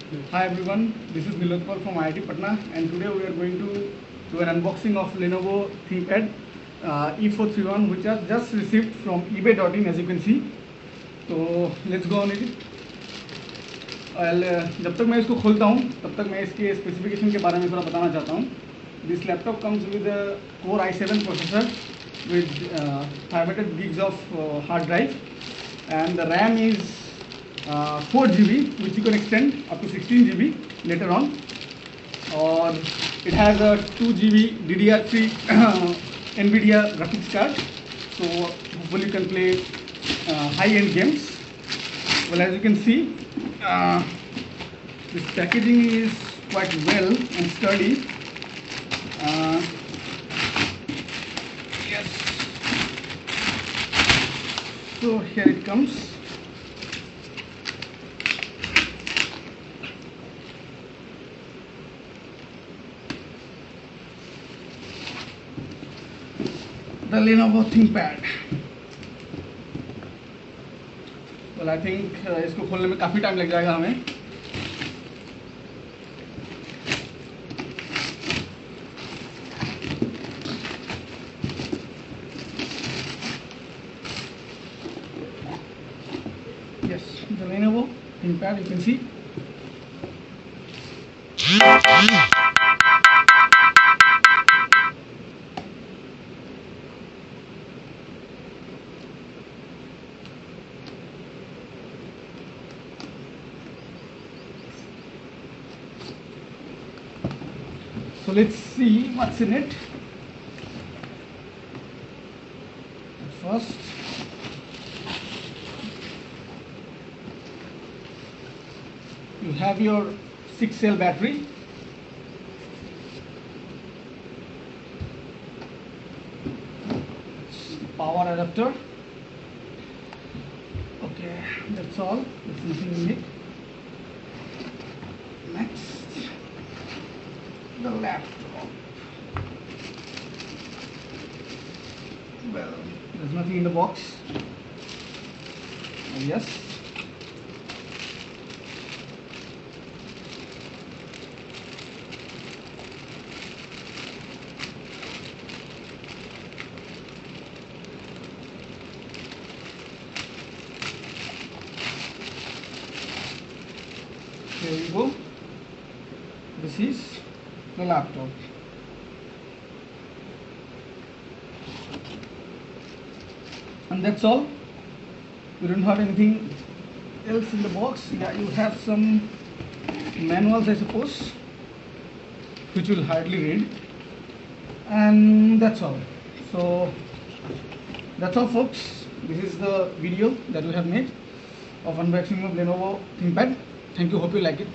Hi everyone, this is Nilotpal from IIT Patna, and today we are going to do an unboxing of Lenovo ThinkPad E431, which I just received from ebay.in, as you can see. तो let's go on it. जब तक मैं इसको खोलता हूँ तब तक मैं इसके स्पेसिफिकेशन के बारे में थोड़ा बताना चाहता हूँ. This laptop comes with a Core i7 processor with 500 gigs of hard drive, and the RAM is 4 GB, which you can extend up to 16 GB later on. Or it has a 2 GB DDR3 nvidia graphics card, so hopefully you can play high-end games. Well, as you can see, this packaging is quite well and sturdy. Yes. So here it comes. The Lenovo ThinkPad. Well, I think इसको खोलने में काफ़ी time लग जाएगा हमें. Yes, the Lenovo ThinkPad, you can see. So let's see what's in it. First, you have your 6-cell battery. Power adapter. Okay, that's all. There's nothing in it. Next, the laptop. Well, there's nothing in the box. Yes. There you go. This is the laptop. And that's all. You don't have anything else in the box. Yeah, you have some manuals, I suppose, which you'll hardly read. And that's all. So that's all, folks. This is the video that we have made of unboxing of Lenovo ThinkPad. Thank you. Hope you like it.